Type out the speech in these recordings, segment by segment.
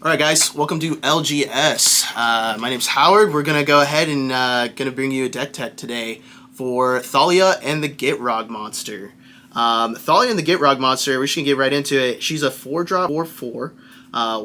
Alright guys, welcome to LGS. My name's Howard. We're going to go ahead and going to bring you a deck tech today for Thalia and the Gitrog Monster. Thalia and the Gitrog Monster, we're just going to get right into it. She's a 4-drop 4/4.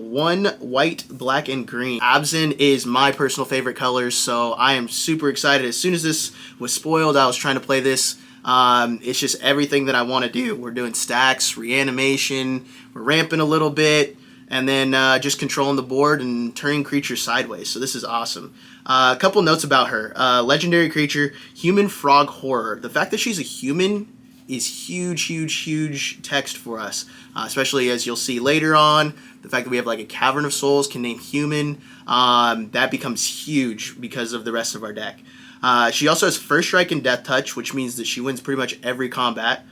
1 white, black, and green. Abzan is my personal favorite colors, so I am super excited. As soon as this was spoiled, I was trying to play this. It's just everything that I want to do. We're doing stacks, reanimation, we're ramping a little bit, and then just controlling the board and turning creatures sideways. So this is awesome. A couple notes about her. Legendary creature, human frog horror. The fact that she's a human is huge text for us, especially as you'll see later on. The fact that we have like a Cavern of Souls can name human, that becomes huge because of the rest of our deck. She also has First Strike and Death Touch, which means that she wins pretty much every combat.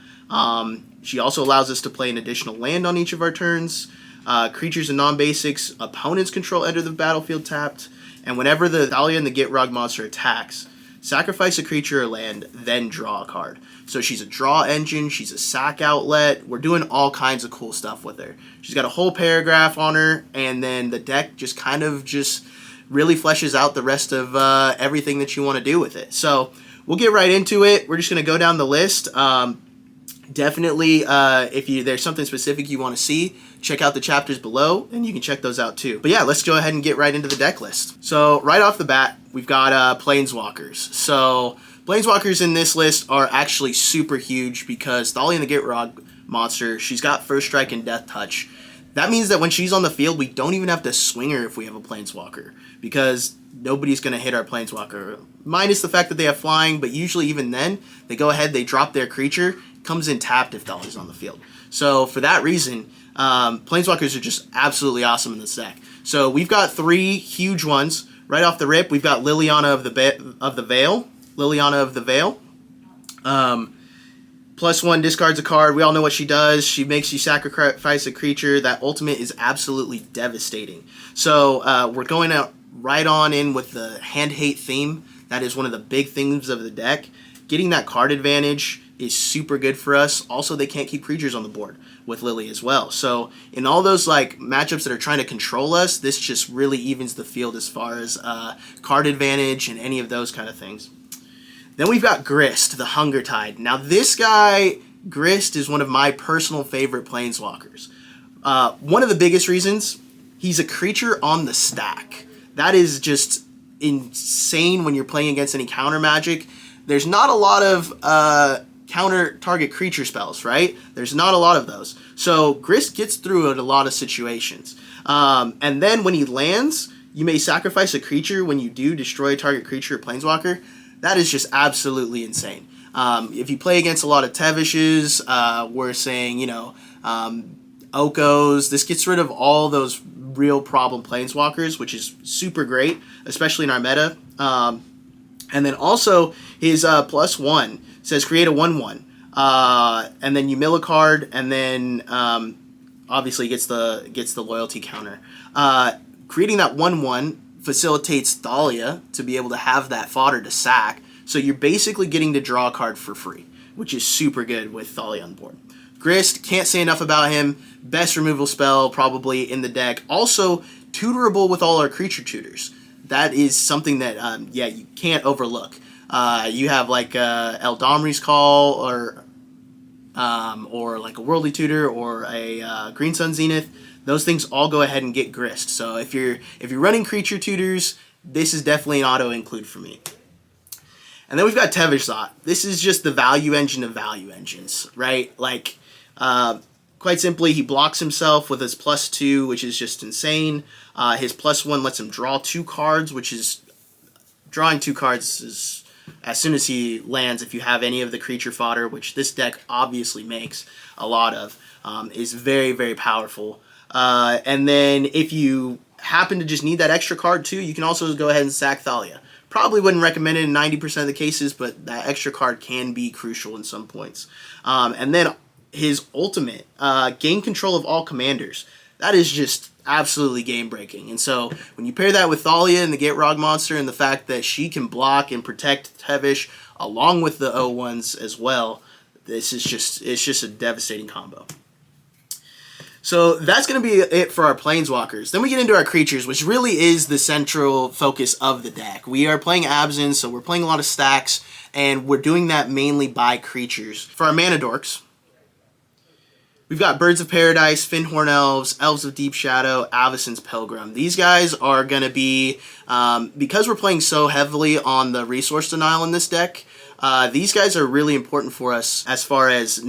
She also allows us to play an additional land on each of our turns. Creatures and non-basics opponents control enter the battlefield tapped, and whenever the Thalia and the Gitrog Monster attacks, sacrifice a creature or land, then draw a card. So she's a draw engine, she's a sack outlet, we're doing all kinds of cool stuff with her. She's got a whole paragraph on her, and then the deck just kind of just really fleshes out the rest of everything that you want to do with it. So we'll get right into it. We're just going to go down the list. Definitely, if there's something specific you want to see, check out the chapters below, and you can check those out too. But yeah, let's go ahead and get right into the deck list. So right off the bat, we've got Planeswalkers. So Planeswalkers in this list are actually super huge because Thalia and the Gitrog Monster, she's got First Strike and Death Touch. That means that when she's on the field, we don't even have to swing her if we have a Planeswalker, because nobody's going to hit our Planeswalker. Minus the fact that they have flying, but usually even then, they go ahead, they drop their creature, comes in tapped if Thalia's on the field. So for that reason, Planeswalkers are just absolutely awesome in this deck. So we've got 3 huge ones. Right off the rip, we've got Liliana of the Veil. Liliana of the Veil. +1 discards a card. We all know what she does. She makes you sacrifice a creature. That ultimate is absolutely devastating. So we're going out right on in with the hand hate theme. That is one of the big themes of the deck. Getting that card advantage is super good for us. Also, they can't keep creatures on the board with Lily as well. So in all those like matchups that are trying to control us, this just really evens the field as far as card advantage and any of those kind of things. Then we've got Grist, the Hunger Tide. Now this guy, Grist, is one of my personal favorite Planeswalkers. One of the biggest reasons, he's a creature on the stack. That is just insane when you're playing against any counter magic. There's not a lot of counter target creature spells, right? There's not a lot of those. So Grist gets through in a lot of situations. And then when he lands, you may sacrifice a creature when you do destroy a target creature or Planeswalker. That is just absolutely insane. If you play against a lot of Tevishes, we're saying, you know, Okos, this gets rid of all those real problem Planeswalkers, which is super great, especially in our meta. And then also his +1 says create a 1/1, and then you mill a card, and then obviously gets the loyalty counter. Creating that 1/1 facilitates Thalia to be able to have that fodder to sack, so you're basically getting to draw a card for free, which is super good with Thalia on board. Grist, can't say enough about him. Best removal spell probably in the deck. Also tutorable with all our creature tutors. That is something that yeah, you can't overlook. You have like Eldamri's Call, or like a Worldly Tutor, or a Green Sun Zenith. Those things all go ahead and get Grist. So if you're running creature tutors, this is definitely an auto include for me. And then we've got Tevishzot. This is just the value engine of value engines, right? Like, quite simply, he blocks himself with his +2, which is just insane. His +1 lets him draw 2 cards, which is, drawing 2 cards is, as soon as he lands, if you have any of the creature fodder, which this deck obviously makes a lot of, is very powerful. And then if you happen to just need that extra card too, you can also go ahead and sack Thalia. Probably wouldn't recommend it in 90% of the cases, but that extra card can be crucial in some points. And then his ultimate, gain control of all commanders. That is just absolutely game-breaking. And so when you pair that with Thalia and the Gitrog Monster, and the fact that she can block and protect Tevish along with the O1s as well, this is just, it's just a devastating combo. So that's going to be it for our Planeswalkers. Then we get into our creatures, which really is the central focus of the deck. We are playing Abzan, so we're playing a lot of stacks, and we're doing that mainly by creatures. For our mana dorks, we've got Birds of Paradise, Finhorn Elves, Elves of Deep Shadow, Avacyn's Pilgrim. These guys are going to be, because we're playing so heavily on the resource denial in this deck, these guys are really important for us as far as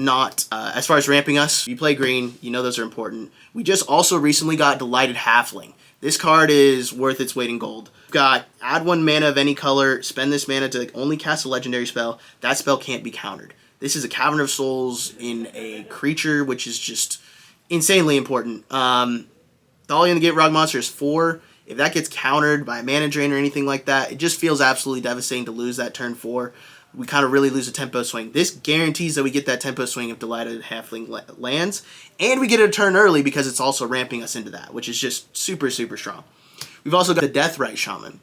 ramping us. You play green, you know those are important. We just also recently got Delighted Halfling. This card is worth its weight in gold. We've got add 1 mana of any color, spend this mana to only cast a legendary spell. That spell can't be countered. This is a Cavern of Souls in a creature, which is just insanely important. Thalia and the Gitrog Monster is 4. If that gets countered by a mana drain or anything like that, it just feels absolutely devastating to lose that turn 4. We kind of really lose a tempo swing. This guarantees that we get that tempo swing if Delighted Halfling lands, and we get it a turn early because it's also ramping us into that, which is just super, super strong. We've also got the Deathrite Shaman.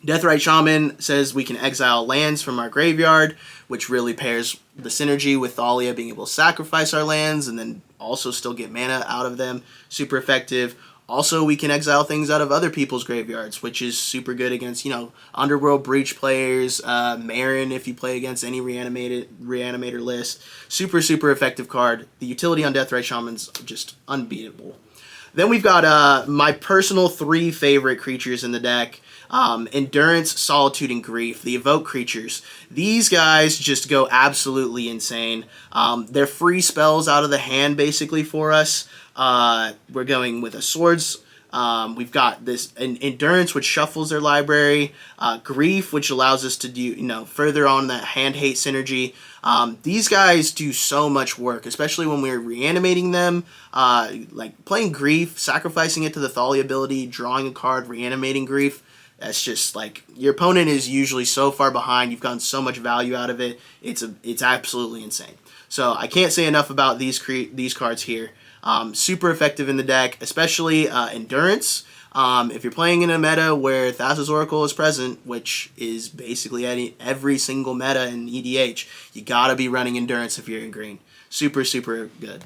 Deathrite Shaman says we can exile lands from our graveyard, which really pairs the synergy with Thalia being able to sacrifice our lands and then also still get mana out of them. Super effective. Also, we can exile things out of other people's graveyards, which is super good against, Underworld Breach players, Marin if you play against any Reanimator list. Super, super effective card. The utility on Deathrite Shaman's just unbeatable. Then we've got my personal 3 favorite creatures in the deck. Endurance, Solitude, and Grief, the Evoke creatures. These guys just go absolutely insane. They're free spells out of the hand, basically, for us. We're going with a Swords. We've got this Endurance, which shuffles their library. Grief, which allows us to do, further on that hand hate synergy. These guys do so much work, especially when we're reanimating them. Like playing Grief, sacrificing it to the Thalia ability, drawing a card, reanimating Grief. That's just like your opponent is usually so far behind. You've gotten so much value out of it. It's absolutely insane. So I can't say enough about these cards here. Super effective in the deck, especially Endurance. If you're playing in a meta where Thassa's Oracle is present, which is basically every single meta in EDH, you gotta be running Endurance if you're in green. Super, super good.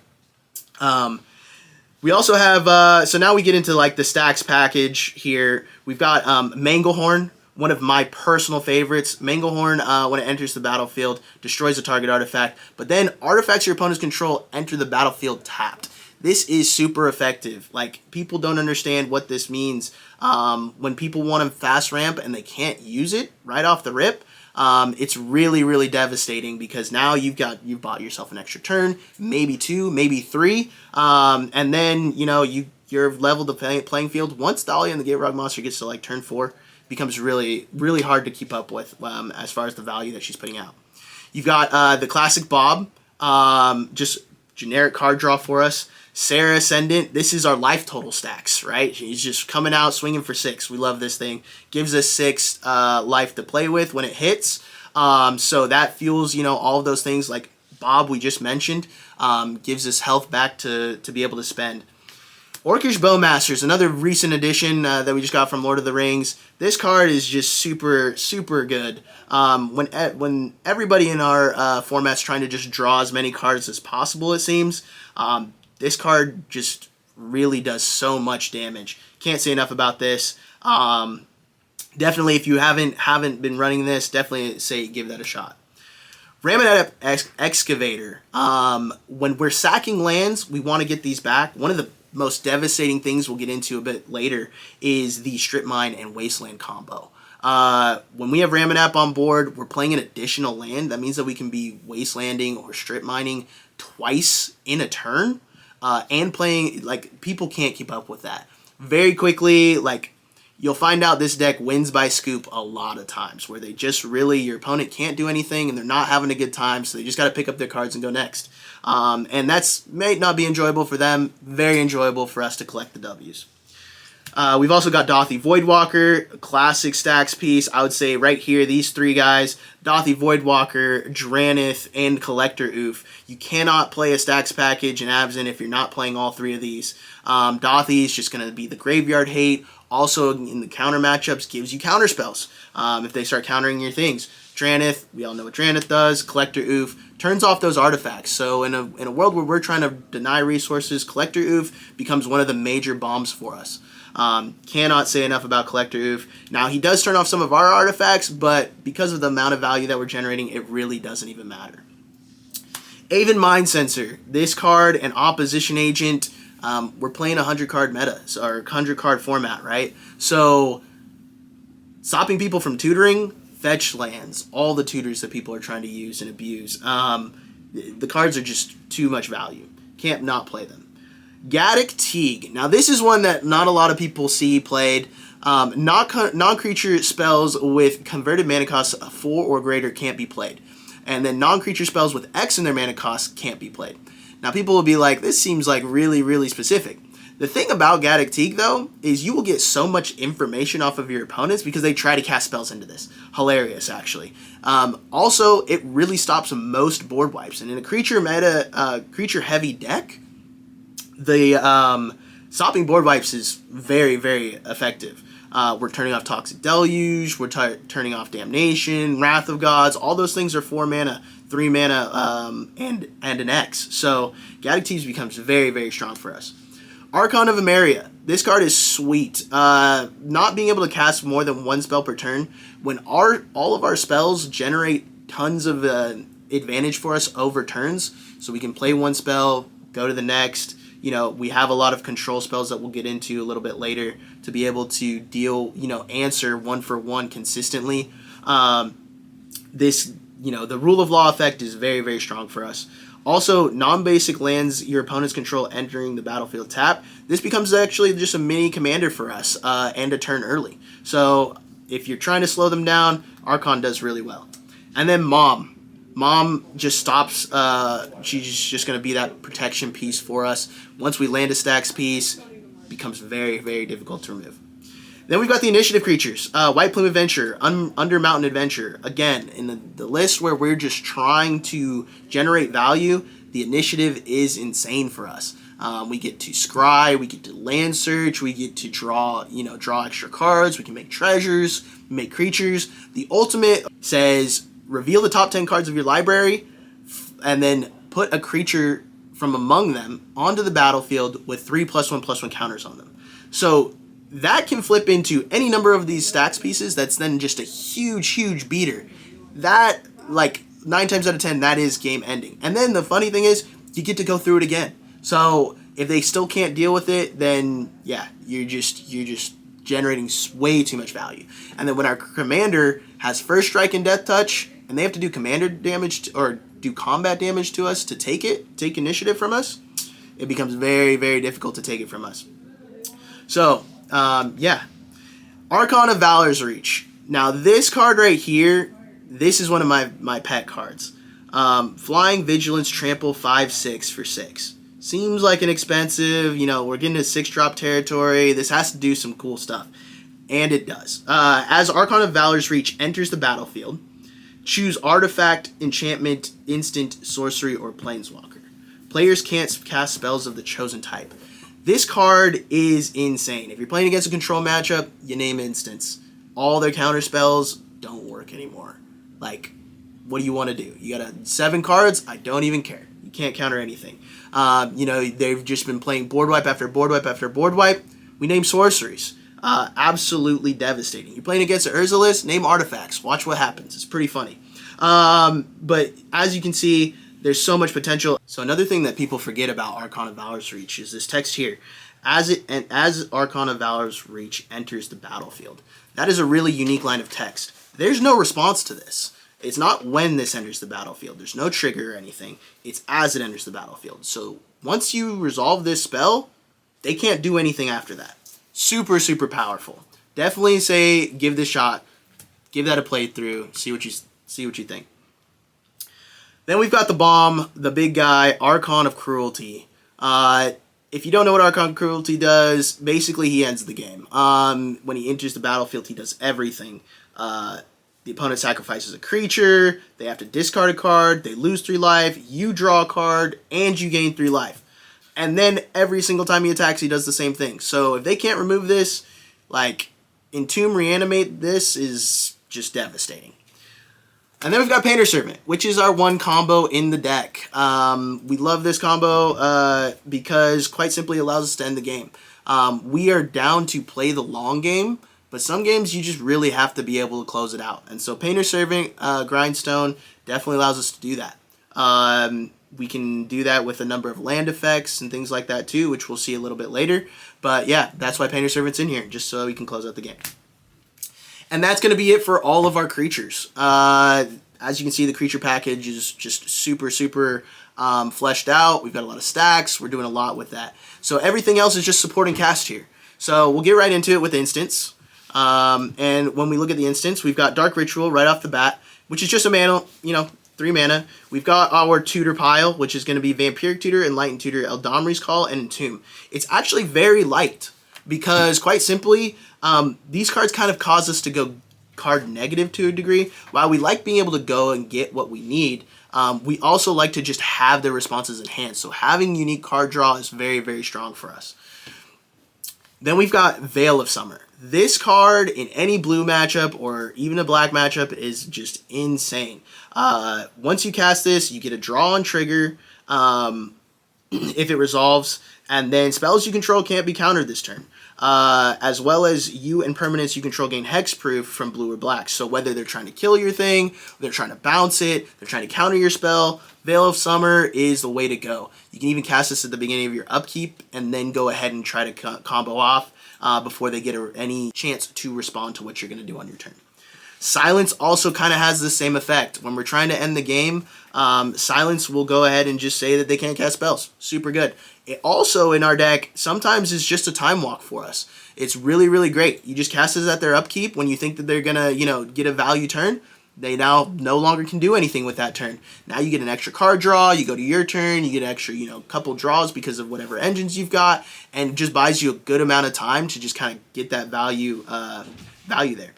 We also have, so now we get into like the stacks package here. We've got Manglehorn, one of my personal favorites. Manglehorn, when it enters the battlefield, destroys a target artifact, but then artifacts your opponent's control enter the battlefield tapped. This is super effective. Like, people don't understand what this means. When people want to fast ramp and they can't use it right off the rip, it's really, really devastating because now you've bought yourself an extra turn, maybe 2, maybe 3, and then you're leveled the playing field. Once Thalia and the Gitrog Monster gets to like turn 4, becomes really, really hard to keep up with as far as the value that she's putting out. You've got the classic Bob, just generic card draw for us. Sarah Ascendant, this is our life total stacks, right? She's just coming out swinging for 6. We love this thing. Gives us 6 life to play with when it hits. So that fuels, all of those things like Bob we just mentioned. Gives us health back to be able to spend. Orcish Bowmasters, another recent addition that we just got from Lord of the Rings. This card is just super, super good. When everybody in our format's trying to just draw as many cards as possible, it seems, this card just really does so much damage. Can't say enough about this. Definitely, if you haven't been running this, definitely say give that a shot. Ramonette Excavator. When we're sacking lands, we want to get these back. One of the most devastating things we'll get into a bit later is the Strip Mine and Wasteland combo. When we have Ramonette on board, we're playing an additional land. That means that we can be Wastelanding or Strip Mining twice in a turn. And playing, like, people can't keep up with that. Very quickly, like, you'll find out this deck wins by scoop a lot of times, where they just really, your opponent can't do anything, and they're not having a good time, so they just got to pick up their cards and go next. And that's may not be enjoyable for them, very enjoyable for us to collect the Ws. We've also got Dauthi Voidwalker, a classic stacks piece. I would say right here, these 3 guys, Dauthi Voidwalker, Drannith, and Collector Oof. You cannot play a stacks package in Abzan if you're not playing all 3 of these. Dauthi is just going to be the graveyard hate. Also, in the counter matchups, gives you counter spells if they start countering your things. Drannith, we all know what Drannith does. Collector Oof turns off those artifacts. So in a world where we're trying to deny resources, Collector Oof becomes one of the major bombs for us. Cannot say enough about Collector Oof. Now, he does turn off some of our artifacts, but because of the amount of value that we're generating, it really doesn't even matter. Aven Mind Sensor. This card, an opposition agent. We're playing 100-card meta, or 100-card format, right? So, stopping people from tutoring, fetch lands, all the tutors that people are trying to use and abuse. The cards are just too much value. Can't not play them. Gaddock Teague. Now, this is one that not a lot of people see played. Non-creature spells with converted mana costs 4 or greater can't be played. And then non-creature spells with X in their mana costs can't be played. Now, people will be like, this seems like really, really specific. The thing about Gaddock Teague, though, is you will get so much information off of your opponents because they try to cast spells into this. Hilarious, actually. Also, it really stops most board wipes. And in a creature meta, creature-heavy deck, the stopping board wipes is very, very effective. We're turning off Toxic Deluge, we're turning off Damnation, Wrath of Gods, all those things are 4 mana, 3 mana, and an X. So Gaddock Teague becomes very, very strong for us. Archon of Emeria. This card is sweet. Not being able to cast more than 1 spell per turn, when all of our spells generate tons of advantage for us over turns, so we can play 1 spell, go to the next. You know, we have a lot of control spells that we'll get into a little bit later to be able to deal, answer 1 for 1 consistently. The rule of law effect is very, very strong for us. Also, non-basic lands your opponents control entering the battlefield tap. This becomes actually just a mini commander for us and a turn early. So if you're trying to slow them down, Archon does really well. And then Mom. Mom just stops, she's just going to be that protection piece for us. Once we land a stacks piece, becomes very, very difficult to remove. Then we've got the initiative creatures. White Plume Adventure, Under Mountain Adventure. Again, in the list where we're just trying to generate value, the initiative is insane for us. We get to scry, we get to land search, we get to draw extra cards, we can make treasures, make creatures. The ultimate says, reveal the top 10 cards of your library, and then put a creature from among them onto the battlefield with 3+1/+1 counters on them. So that can flip into any number of these stacks pieces. That's then just a huge, huge beater. That, 9 times out of 10, that is game ending. And then the funny thing is, you get to go through it again. So if they still can't deal with it, then yeah, you're just generating way too much value. And then when our commander has first strike and death touch, and they have to do commander damage or do combat damage to us to take initiative from us, it becomes very, very difficult to take it from us. So, Archon of Valor's Reach. Now, this card right here, this is one of my pet cards. Flying, Vigilance, Trample, 5/6 for 6. Seems like an expensive, we're getting to 6-drop territory. This has to do some cool stuff. And it does. As Archon of Valor's Reach enters the battlefield, choose Artifact, Enchantment, Instant, Sorcery, or Planeswalker. Players can't cast spells of the chosen type. This card is insane. If you're playing against a control matchup, you name instants. All their counter spells don't work anymore. What do you want to do? You got 7 cards? I don't even care. You can't counter anything. They've just been playing board wipe after board wipe after board wipe. We name sorceries. Absolutely devastating. You're playing against an Urzalis, name artifacts. Watch what happens. It's pretty funny. But as you can see, there's so much potential. So another thing that people forget about Archon of Valor's Reach is this text here. As Archon of Valor's Reach enters the battlefield. That is a really unique line of text. There's no response to this. It's not when this enters the battlefield. There's no trigger or anything. It's as it enters the battlefield. So once you resolve this spell, they can't do anything after that. Super, super powerful. Definitely say give this a shot. Give that a playthrough. See what you think. Then we've got the bomb, the big guy, Archon of Cruelty. If you don't know what Archon of Cruelty does, basically he ends the game. When he enters the battlefield, he does everything. The opponent sacrifices a creature, they have to discard a card, they lose 3 life, you draw a card, and you gain 3 life. And then every single time he attacks, he does the same thing. So if they can't remove this, Entomb Reanimate, this is just devastating. And then we've got Painter Servant, which is our one combo in the deck. We love this combo because quite simply allows us to end the game. We are down to play the long game, but some games you just really have to be able to close it out. And so Painter Servant, Grindstone definitely allows us to do that. We can do that with a number of land effects and things like that too, which we'll see a little bit later. But yeah, that's why Painter Servant's in here, just so we can close out the game. And that's going to be it for all of our creatures. As you can see, the creature package is just super, super fleshed out. We've got a lot of stacks. We're doing a lot with that. So everything else is just supporting cast here. So we'll get right into it with instants. And when we look at the instants, we've got Dark Ritual right off the bat, which is just a mana, 3 mana. We've got our tutor pile, which is going to be Vampiric Tutor, Enlightened Tutor, Eldamri's Call, and Entomb. It's actually very light because, quite simply, these cards kind of cause us to go card negative to a degree. While we like being able to go and get what we need, we also like to just have the responses in hand. So having unique card draw is very, very strong for us. Then we've got Veil of Summer. This card in any blue matchup or even a black matchup is just insane. Once you cast this, you get a draw on trigger if it resolves, and then spells you control can't be countered this turn. As well as you and permanents you control gain hexproof from blue or black. So whether they're trying to kill your thing, they're trying to bounce it, they're trying to counter your spell, Veil of Summer is the way to go. You can even cast this at the beginning of your upkeep and then go ahead and try to combo off before they get any chance to respond to what you're going to do on your turn. Silence also kind of has the same effect. When we're trying to end the game, Silence will go ahead and just say that they can't cast spells. Super good. It also, in our deck, sometimes is just a time walk for us. It's really, really great. You just cast this at their upkeep. When you think that they're going to, get a value turn, they now no longer can do anything with that turn. Now you get an extra card draw, you go to your turn, you get an extra, couple draws because of whatever engines you've got, and it just buys you a good amount of time to just kind of get that value there.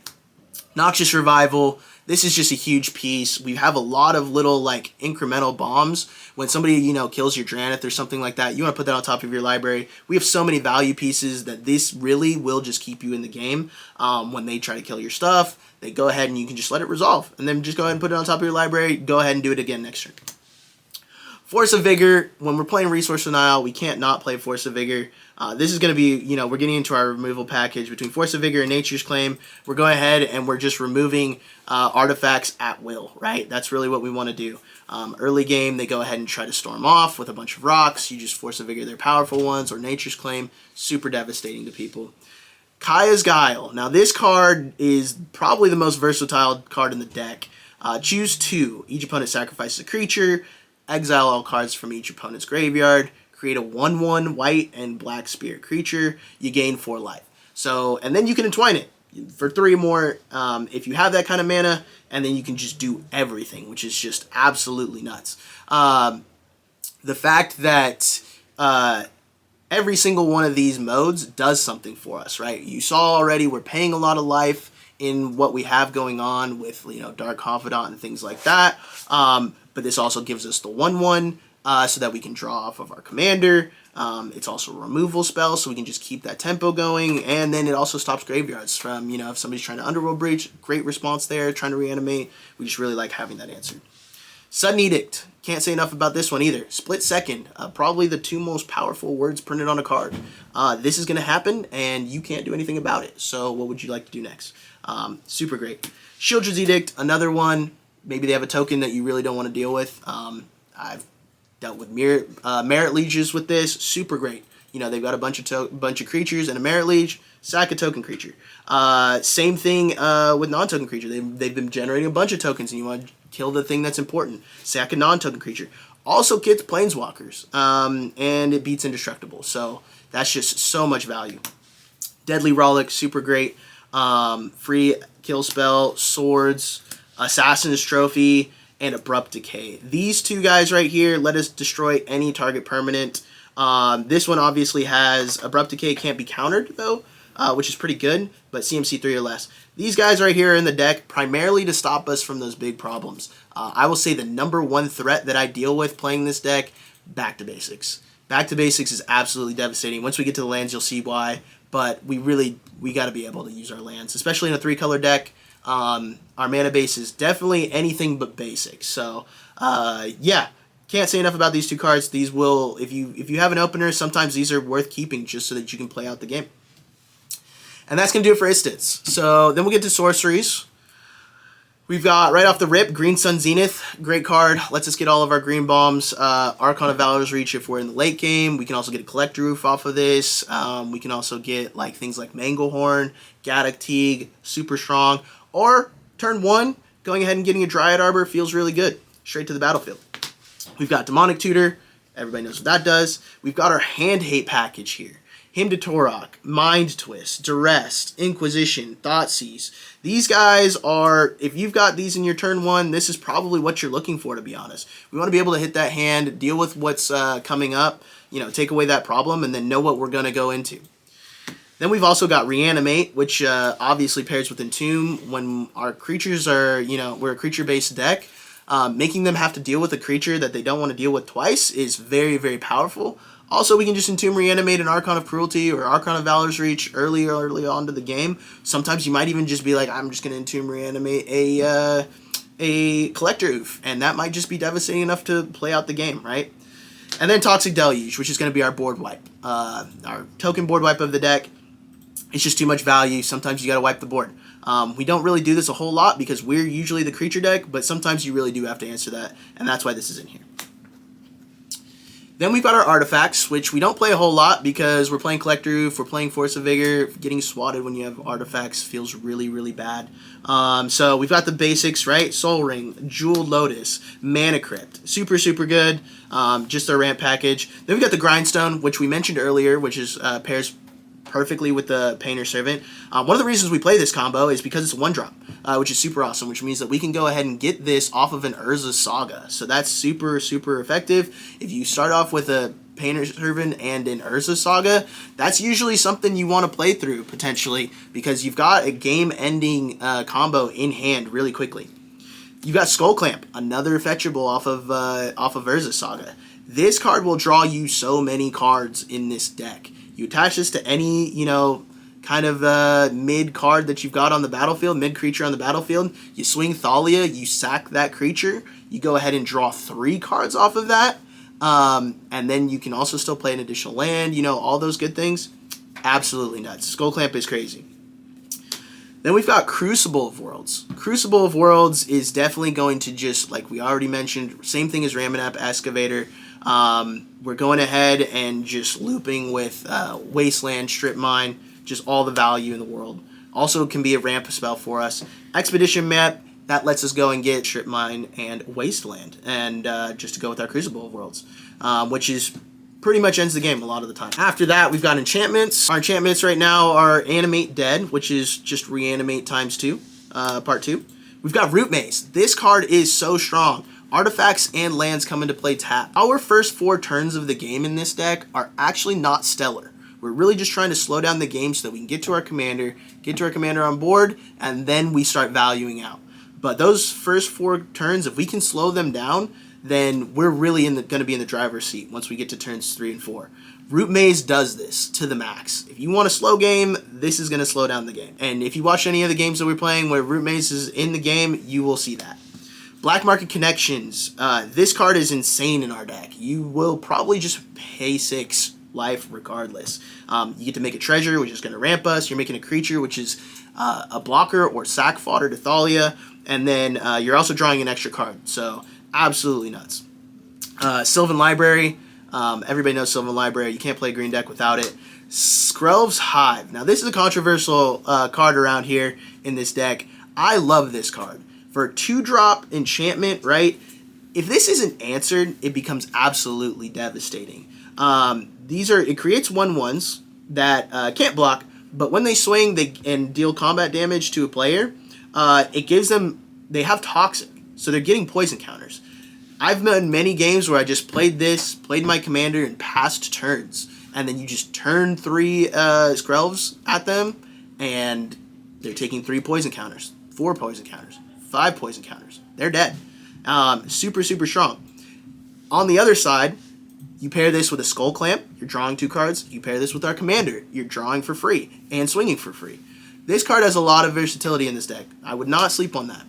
Noxious Revival. This is just a huge piece. We have a lot of little incremental bombs. When somebody kills your Dranith or something like that, you want to put that on top of your library. We have so many value pieces that this really will just keep you in the game. When they try to kill your stuff, they go ahead and you can just let it resolve, and then just go ahead and put it on top of your library. Go ahead and do it again next turn. Force of Vigor. When we're playing Resource Denial, we can't not play Force of Vigor. This is going to be, we're getting into our removal package between Force of Vigor and Nature's Claim. We're going ahead and we're just removing artifacts at will, right? That's really what we want to do. Early game, they go ahead and try to storm off with a bunch of rocks. You just Force of Vigor their powerful ones, or Nature's Claim. Super devastating to people. Kaya's Guile. Now, this card is probably the most versatile card in the deck. Choose 2. Each opponent sacrifices a creature. Exile all cards from each opponent's graveyard. Create a 1/1 white and black spirit creature. You gain 4 life. So, and then you can entwine it for 3 more if you have that kind of mana, and then you can just do everything, which is just absolutely nuts. The fact that every single one of these modes does something for us, right? You saw already we're paying a lot of life in what we have going on with Dark Confidant and things like that. But this also gives us the 1/1 so that we can draw off of our commander. It's also a removal spell, so we can just keep that tempo going. And then it also stops graveyards from, if somebody's trying to Underworld Breach, great response there, trying to reanimate. We just really like having that answered. Sudden Edict. Can't say enough about this one either. Split Second. Probably the 2 most powerful words printed on a card. This is going to happen, and you can't do anything about it. So what would you like to do next? Super great. Shieldred's Edict. Another one. Maybe they have a token that you really don't want to deal with. I've dealt with Merit Lieges with this. Super great. They've got a bunch of creatures and a Merit Liege. Sack a token creature. Same thing with non-token creature. They've been generating a bunch of tokens, and you want to kill the thing that's important. Sack a non-token creature. Also kits Planeswalkers, and it beats Indestructible. So that's just so much value. Deadly Rollick, super great. Free kill spell, swords, Assassin's Trophy, and Abrupt Decay. These 2 guys right here let us destroy any target permanent. This one obviously has Abrupt Decay, can't be countered though, which is pretty good, but CMC 3 or less. These guys right here are in the deck primarily to stop us from those big problems. I will say the number 1 threat that I deal with playing this deck, Back to Basics. Back to Basics is absolutely devastating. Once we get to the lands, you'll see why, but we got to be able to use our lands, especially in a 3-color deck. Our mana base is definitely anything but basic. So, yeah. Can't say enough about these two cards. These will, if you have an opener, sometimes these are worth keeping just so that you can play out the game. And that's going to do it for instants. So then we'll get to sorceries. We've got, right off the rip, Green Sun Zenith. Great card. Lets us get all of our green bombs. Archon of Valor's Reach if we're in the late game. We can also get a Collector Roof off of this. We can also get like things like Manglehorn, Gaddock Teague, super strong. Or, turn 1, going ahead and getting a Dryad Arbor feels really good. Straight to the battlefield. We've got Demonic Tutor. Everybody knows what that does. We've got our hand hate package here. Hymn to Torok, Mind Twist, Duress, Inquisition, Thoughtseize. These guys are, if you've got these in your turn 1, this is probably what you're looking for, to be honest. We want to be able to hit that hand, deal with what's coming up, you know, take away that problem, and then know what we're going to go into. Then we've also got Reanimate, which obviously pairs with Entomb. When our creatures are, you know, we're a creature-based deck, making them have to deal with a creature that they don't want to deal with twice is very, very powerful. Also, we can just Entomb, Reanimate an Archon of Cruelty or Archon of Valor's Reach early on to the game. Sometimes you might even just be like, I'm just going to Entomb, Reanimate a Collector Oof, and that might just be devastating enough to play out the game, right? And then Toxic Deluge, which is going to be our board wipe. Our token board wipe of the deck. It's just too much value. Sometimes you got to wipe the board. We don't really do this a whole lot because we're usually the creature deck, but sometimes you really do have to answer that, and that's why this is in here. Then we've got our artifacts, which we don't play a whole lot because we're playing Collector Roof, we're playing Force of Vigor. Getting swatted when you have artifacts feels really, really bad. So we've got the basics, right? Soul Ring, Jeweled Lotus, Mana Crypt. Super, super good. Just our ramp package. Then we've got the Grindstone, which we mentioned earlier, which is pairs perfectly with the Painter Servant. One of the reasons we play this combo is because it's a 1-drop, which is super awesome, which means that we can go ahead and get this off of an Urza Saga. So that's super, super effective. If you start off with a Painter Servant and an Urza Saga, that's usually something you want to play through, potentially, because you've got a game-ending combo in hand really quickly. You've got Skull Clamp, another fetchable off of Urza Saga. This card will draw you so many cards in this deck. You attach this to any, you know, kind of mid card that you've got on the battlefield, mid creature on the battlefield. You swing Thalia, you sack that creature. You go ahead and draw 3 cards off of that. And then you can also still play an additional land, you know, all those good things. Absolutely nuts. Skull Clamp is crazy. Then we've got Crucible of Worlds. Crucible of Worlds is definitely going to just, like we already mentioned, same thing as Ramanap Excavator. We're going ahead and just looping with Wasteland, Strip Mine, just all the value in the world. Also can be a ramp spell for us. Expedition Map, that lets us go and get Strip Mine and Wasteland, and just to go with our Crucible of Worlds, which is pretty much ends the game a lot of the time. After that, we've got Enchantments. Our Enchantments right now are Animate Dead, which is just Reanimate ×2, part 2. We've got Root Maze. This card is so strong. Artifacts and lands come into play tapped. Our first 4 turns of the game in this deck are actually not stellar. We're really just trying to slow down the game so that we can get to our commander on board, and then we start valuing out. But those first 4 turns, if we can slow them down, then we're really going to be in the driver's seat once we get to turns 3 and 4. Root Maze does this to the max. If you want a slow game, this is going to slow down the game. And if you watch any of the games that we're playing where Root Maze is in the game, you will see that. Black Market Connections. This card is insane in our deck. You will probably just pay 6 life regardless. You get to make a treasure, which is going to ramp us. You're making a creature, which is a blocker or sack fodder to Thalia. And then you're also drawing an extra card. So absolutely nuts. Sylvan Library. Everybody knows Sylvan Library. You can't play a green deck without it. Skrelv's Hive. Now this is a controversial card around here in this deck. I love this card. For a 2-drop enchantment, right? If this isn't answered, it becomes absolutely devastating. It creates 1/1s that can't block, but when they swing and deal combat damage to a player, it gives them, they have Toxic, so they're getting poison counters. I've been many games where I just played my commander in past turns, and then you just turn 3 Skrelvs at them, and they're taking 3 poison counters, 4 poison counters, 5 poison counters. They're dead. Super, super strong. On the other side, you pair this with a Skull Clamp, you're drawing 2 cards. You pair this with our commander, you're drawing for free and swinging for free. this card has a lot of versatility in this deck. I would not sleep on that.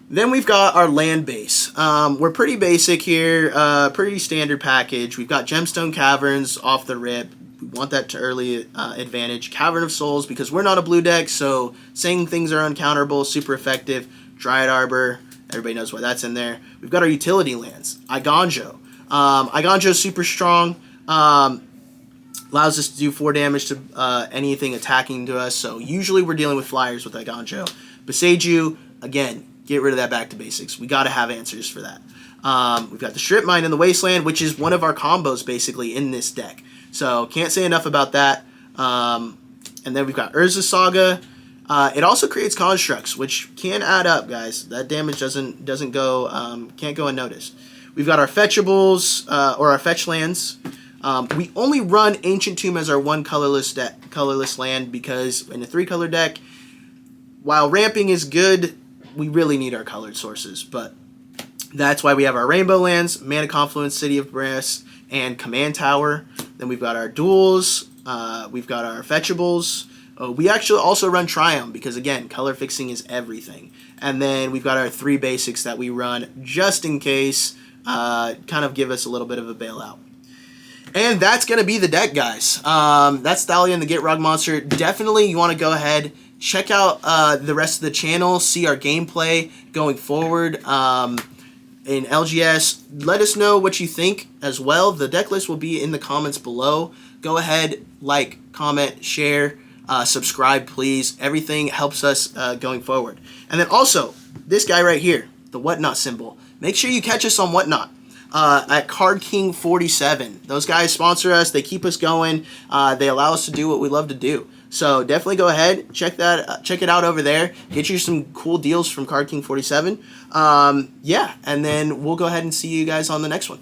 Then we've got our land base. We're pretty basic here, pretty standard package. We've got Gemstone Caverns off the rip. We want that to early advantage. Cavern of Souls, because we're not a blue deck, so saying things are uncounterable, super effective. Dryad Arbor, everybody knows why that's in there. We've got our utility lands. Iganjo. Iganjo is super strong. Allows us to do 4 damage to anything attacking to us, so usually we're dealing with flyers with Iganjo. Beseiju, again, get rid of that back to basics. We got to have answers for that. We've got the Strip Mine in the Wasteland, which is one of our combos basically in this deck. So can't say enough about that. And then we've got Urza Saga. It also creates constructs, which can add up, guys. That damage doesn't go can't go unnoticed. We've got our fetchables or our fetch lands. We only run Ancient Tomb as our one colorless land because in a 3-color deck, while ramping is good, we really need our colored sources. But that's why we have our Rainbow lands, Mana Confluence, City of Brass, and Command Tower. Then we've got our duels. We've got our fetchables. We actually also run Triumph because, again, color fixing is everything. And then we've got our 3 basics that we run just in case, kind of give us a little bit of a bailout. And that's going to be the deck, guys. That's Thalia and the Gitrog Monster. Definitely you want to go ahead, check out the rest of the channel, see our gameplay going forward in LGS. Let us know what you think as well. The deck list will be in the comments below. Go ahead, like, comment, share, subscribe, please. Everything helps us going forward. And then also, this guy right here, the Whatnot symbol. Make sure you catch us on Whatnot. At Card King 47. Those guys sponsor us. They keep us going. They allow us to do what we love to do. So definitely go ahead, check it out over there. Get you some cool deals from Card King 47. Yeah, and then we'll go ahead and see you guys on the next one.